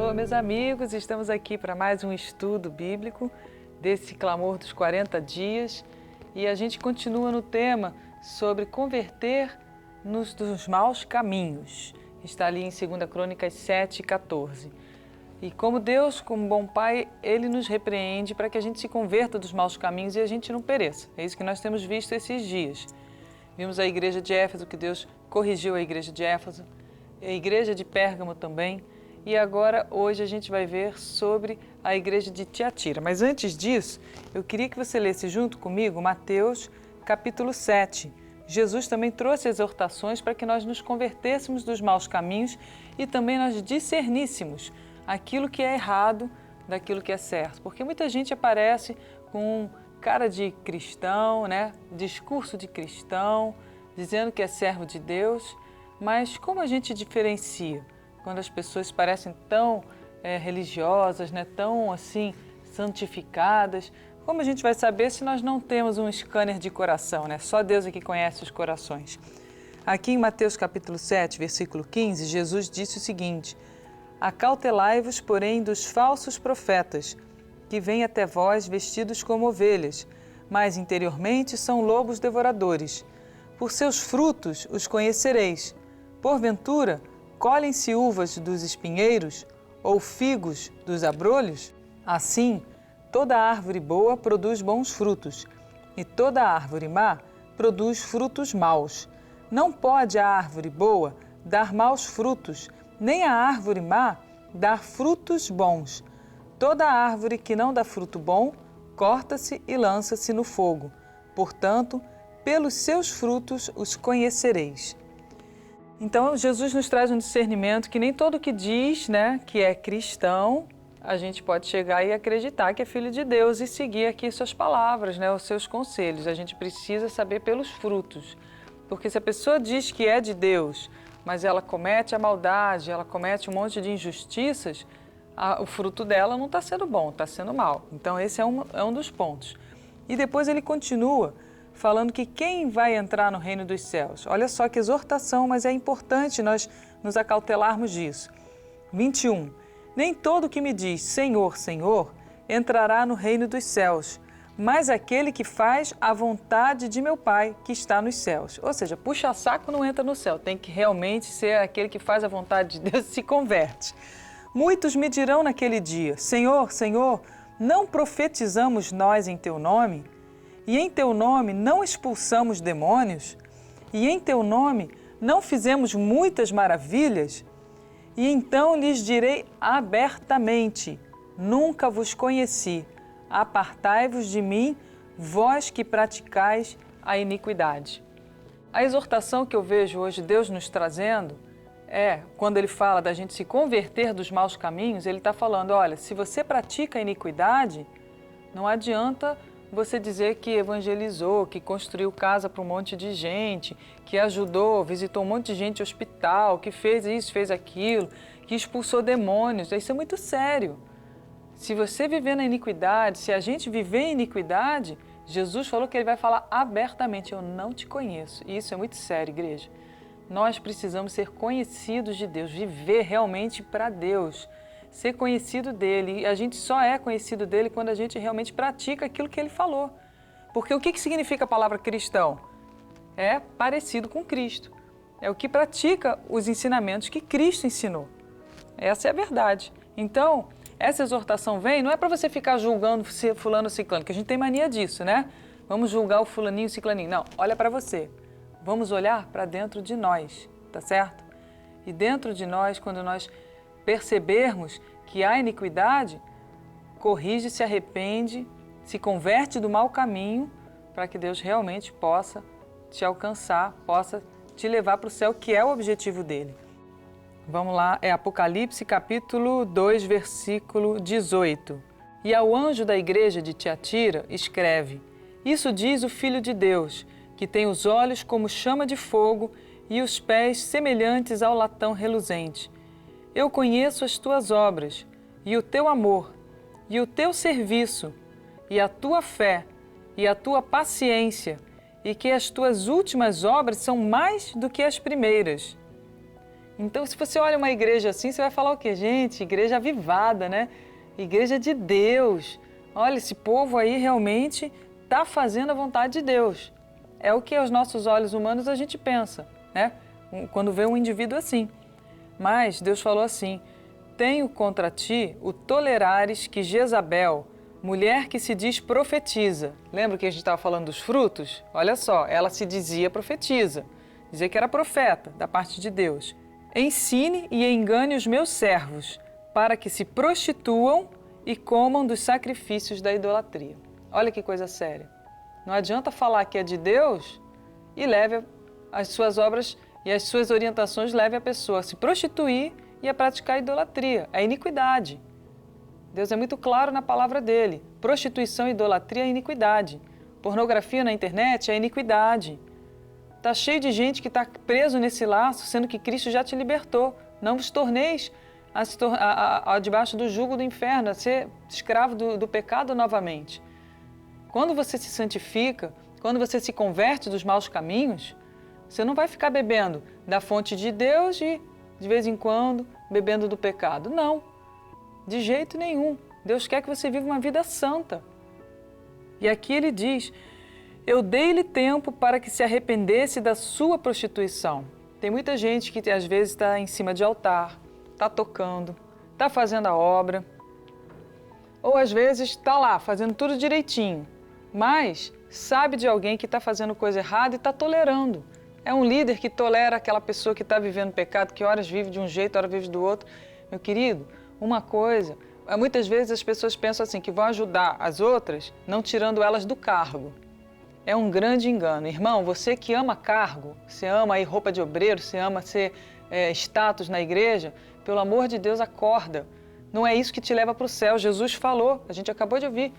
Alô, meus amigos, estamos aqui para mais um estudo bíblico desse clamor dos 40 dias e a gente continua no tema sobre converter-nos dos maus caminhos. Está ali em 2 Crônicas 7:14. E como Deus, como bom Pai, Ele nos repreende para que a gente se converta dos maus caminhos e a gente não pereça. É isso que nós temos visto esses dias. Vimos a igreja de Éfeso, que Deus corrigiu a igreja de Éfeso, a igreja de Pérgamo também. E agora, hoje, a gente vai ver sobre a igreja de Tiatira. Mas antes disso, eu queria que você lesse junto comigo Mateus capítulo 7. Jesus também trouxe exortações para que nós nos convertêssemos dos maus caminhos e também nós discerníssemos aquilo que é errado daquilo que é certo. Porque muita gente aparece com cara de cristão, né? Discurso de cristão, dizendo que é servo de Deus, mas como a gente diferencia quando as pessoas parecem tão religiosas, né? Tão assim santificadas? Como a gente vai saber se nós não temos um scanner de coração, né? Só Deus é que conhece os corações. Aqui em Mateus capítulo 7, versículo 15, Jesus disse o seguinte: acautelai-vos, porém, dos falsos profetas, que vêm até vós vestidos como ovelhas, mas interiormente são lobos devoradores. Por seus frutos os conhecereis. Porventura, colhem-se uvas dos espinheiros ou figos dos abrolhos? Assim, toda árvore boa produz bons frutos, e toda árvore má produz frutos maus. Não pode a árvore boa dar maus frutos, nem a árvore má dar frutos bons. Toda árvore que não dá fruto bom, corta-se e lança-se no fogo. Portanto, pelos seus frutos os conhecereis. Então, Jesus nos traz um discernimento que nem todo que diz, né, que é cristão, a gente pode chegar e acreditar que é filho de Deus e seguir aqui suas palavras, né, os seus conselhos. A gente precisa saber pelos frutos. Porque se a pessoa diz que é de Deus, mas ela comete a maldade, ela comete um monte de injustiças, o fruto dela não está sendo bom, está sendo mal. Então esse é um dos pontos. E depois ele continua falando que quem vai entrar no reino dos céus? Olha só que exortação, mas é importante nós nos acautelarmos disso. 21. Nem todo que me diz Senhor, Senhor, entrará no reino dos céus, mas aquele que faz a vontade de meu Pai que está nos céus. Ou seja, puxa-saco não entra no céu, tem que realmente ser aquele que faz a vontade de Deus e se converte. Muitos me dirão naquele dia, Senhor, Senhor, não profetizamos nós em Teu nome? E em Teu nome não expulsamos demônios? E em Teu nome não fizemos muitas maravilhas? E então lhes direi abertamente, nunca vos conheci. Apartai-vos de mim, vós que praticais a iniquidade. A exortação que eu vejo hoje Deus nos trazendo quando Ele fala da gente se converter dos maus caminhos, Ele está falando, olha, se você pratica a iniquidade, não adianta você dizer que evangelizou, que construiu casa para um monte de gente, que ajudou, visitou um monte de gente no hospital, que fez isso, fez aquilo, que expulsou demônios. Isso é muito sério. Se você viver na iniquidade, se a gente viver em iniquidade, Jesus falou que Ele vai falar abertamente, eu não te conheço. E isso é muito sério, igreja. Nós precisamos ser conhecidos de Deus, viver realmente para Deus, ser conhecido dEle. E a gente só é conhecido dEle quando a gente realmente pratica aquilo que Ele falou. Porque o que significa a palavra cristão? É parecido com Cristo. É o que pratica os ensinamentos que Cristo ensinou. Essa é a verdade. Então, essa exortação vem, não é para você ficar julgando fulano ciclano, que a gente tem mania disso, né? Vamos julgar o fulaninho ciclaninho. Não, olha para você. Vamos olhar para dentro de nós, tá certo? E dentro de nós, quando nós percebermos que há iniquidade, corrige, se arrepende, se converte do mau caminho, para que Deus realmente possa te alcançar, possa te levar para o céu, que é o objetivo dele. Vamos lá, é Apocalipse capítulo 2, versículo 18. E ao anjo da igreja de Tiatira escreve, isso diz o Filho de Deus, que tem os olhos como chama de fogo e os pés semelhantes ao latão reluzente. Eu conheço as tuas obras, e o teu amor, e o teu serviço, e a tua fé, e a tua paciência, e que as tuas últimas obras são mais do que as primeiras. Então, se você olha uma igreja assim, você vai falar o quê? Gente, igreja avivada, né? Igreja de Deus. Olha, esse povo aí realmente está fazendo a vontade de Deus. É o que aos nossos olhos humanos a gente pensa, né? Quando vê um indivíduo assim. Mas Deus falou assim: tenho contra ti o tolerares que Jezabel, mulher que se diz profetiza. Lembra que a gente estava falando dos frutos? Olha só, ela se dizia profetiza. Dizia que era profeta da parte de Deus. Ensine e engane os meus servos, para que se prostituam e comam dos sacrifícios da idolatria. Olha que coisa séria. Não adianta falar que é de Deus e leve as suas obras e as suas orientações leve a pessoa a se prostituir e a praticar a idolatria. É iniquidade. Deus é muito claro na palavra dele. Prostituição e idolatria é iniquidade. Pornografia na internet é iniquidade. Está cheio de gente que está preso nesse laço, sendo que Cristo já te libertou. Não vos torneis debaixo do jugo do inferno, a ser escravo do pecado novamente. Quando você se santifica, quando você se converte dos maus caminhos, você não vai ficar bebendo da fonte de Deus e, de vez em quando, bebendo do pecado. Não, de jeito nenhum. Deus quer que você viva uma vida santa. E aqui ele diz: eu dei-lhe tempo para que se arrependesse da sua prostituição. Tem muita gente que às vezes está em cima de altar, está tocando, está fazendo a obra, ou às vezes está lá fazendo tudo direitinho, mas sabe de alguém que está fazendo coisa errada e está tolerando. É um líder que tolera aquela pessoa que está vivendo pecado, que horas vive de um jeito, horas vive do outro. Meu querido, uma coisa, muitas vezes as pessoas pensam assim, que vão ajudar as outras, não tirando elas do cargo. É um grande engano. Irmão, você que ama cargo, você ama aí roupa de obreiro, você ama ser status na igreja, pelo amor de Deus, acorda. Não é isso que te leva para o céu. Jesus falou, a gente acabou de ouvir.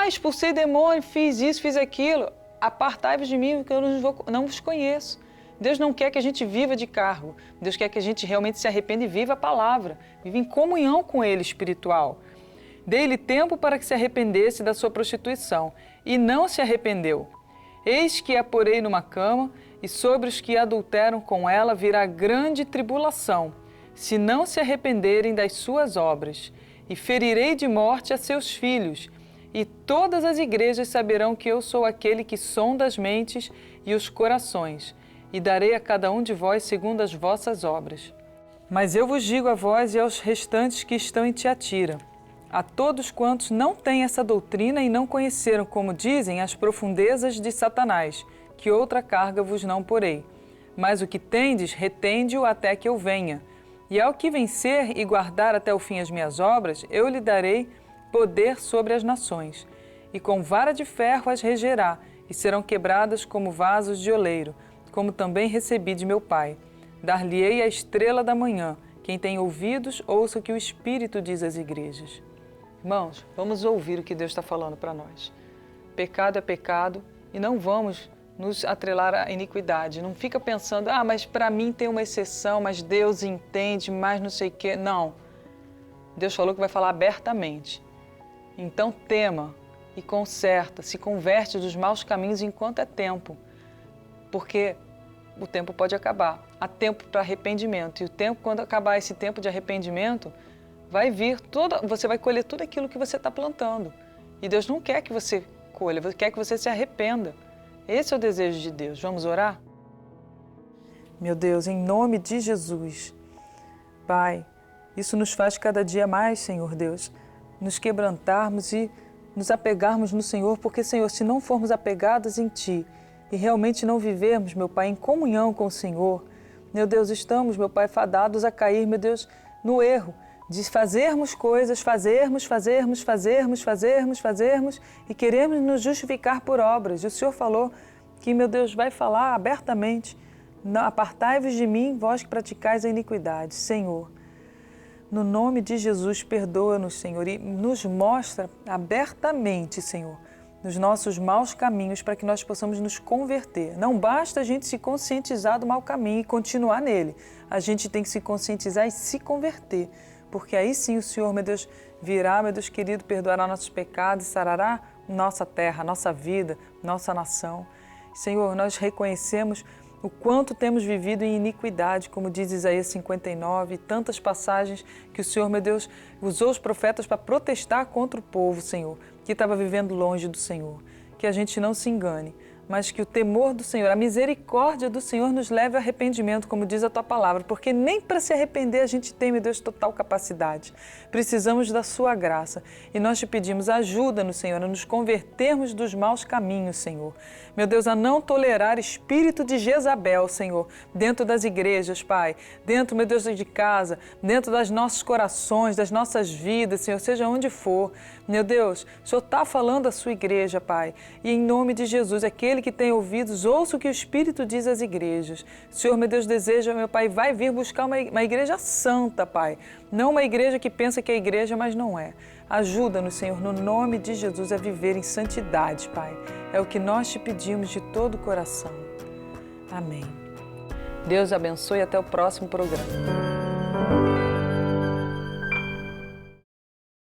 Expulsei demônio, fiz isso, fiz aquilo. Apartai-vos de mim, porque eu não vos conheço. Deus não quer que a gente viva de cargo. Deus quer que a gente realmente se arrependa e viva a palavra. Viva em comunhão com Ele espiritual. Dei-lhe tempo para que se arrependesse da sua prostituição, e não se arrependeu. Eis que a porei numa cama, e sobre os que adulteram com ela virá grande tribulação, se não se arrependerem das suas obras. E ferirei de morte a seus filhos, e todas as igrejas saberão que eu sou aquele que sonda as mentes e os corações, e darei a cada um de vós segundo as vossas obras. Mas eu vos digo a vós e aos restantes que estão em Tiatira, a todos quantos não têm essa doutrina e não conheceram, como dizem, as profundezas de Satanás, que outra carga vos não porei. Mas o que tendes, retende-o até que eu venha. E ao que vencer e guardar até o fim as minhas obras, eu lhe darei poder sobre as nações. E com vara de ferro as regerá, e serão quebradas como vasos de oleiro, como também recebi de meu Pai. Dar-lhe-ei a estrela da manhã. Quem tem ouvidos, ouça o que o Espírito diz às igrejas. Irmãos, vamos ouvir o que Deus está falando para nós. Pecado é pecado e não vamos nos atrelar à iniquidade. Não fica pensando, mas para mim tem uma exceção, mas Deus entende, mas não sei o quê. Não. Deus falou que vai falar abertamente. Então tema e conserta, se converte dos maus caminhos enquanto é tempo. Porque o tempo pode acabar. Há tempo para arrependimento. E o tempo, quando acabar esse tempo de arrependimento, vai vir você vai colher tudo aquilo que você está plantando. E Deus não quer que você colha, quer que você se arrependa. Esse é o desejo de Deus. Vamos orar? Meu Deus, em nome de Jesus, Pai, isso nos faz cada dia mais, Senhor Deus, nos quebrantarmos e nos apegarmos no Senhor, porque, Senhor, se não formos apegados em Ti e realmente não vivermos, meu Pai, em comunhão com o Senhor, meu Deus, estamos, meu Pai, fadados a cair, meu Deus, no erro de fazermos coisas, fazermos e queremos nos justificar por obras. E o Senhor falou que, meu Deus, vai falar abertamente: apartai-vos de mim, vós que praticais a iniquidade. Senhor, no nome de Jesus, perdoa-nos, Senhor, e nos mostra abertamente, Senhor, nos nossos maus caminhos para que nós possamos nos converter. Não basta a gente se conscientizar do mau caminho e continuar nele. A gente tem que se conscientizar e se converter. Porque aí sim o Senhor, meu Deus, virá, meu Deus querido, perdoará nossos pecados e sarará nossa terra, nossa vida, nossa nação. Senhor, nós reconhecemos o quanto temos vivido em iniquidade, como diz Isaías 59, e tantas passagens que o Senhor, meu Deus, usou os profetas para protestar contra o povo, Senhor, que estava vivendo longe do Senhor. Que a gente não se engane, mas que o temor do Senhor, a misericórdia do Senhor nos leve ao arrependimento, como diz a Tua palavra, porque nem para se arrepender a gente tem, meu Deus, total capacidade. Precisamos da Sua graça e nós te pedimos ajuda-nos, Senhor, a nos convertermos dos maus caminhos, Senhor. Meu Deus, a não tolerar espírito de Jezabel, Senhor, dentro das igrejas, Pai, dentro, meu Deus, de casa, dentro dos nossos corações, das nossas vidas, Senhor, seja onde for. Meu Deus, o Senhor está falando à sua igreja, Pai, e em nome de Jesus, aquele que tem ouvidos, ouça o que o Espírito diz às igrejas. O Senhor, meu Deus, deseja, meu Pai, vai vir buscar uma igreja santa, Pai. Não uma igreja que pensa que é igreja, mas não é. Ajuda-nos, Senhor, no nome de Jesus, a viver em santidade, Pai. É o que nós te pedimos de todo o coração. Amém. Deus abençoe e até o próximo programa.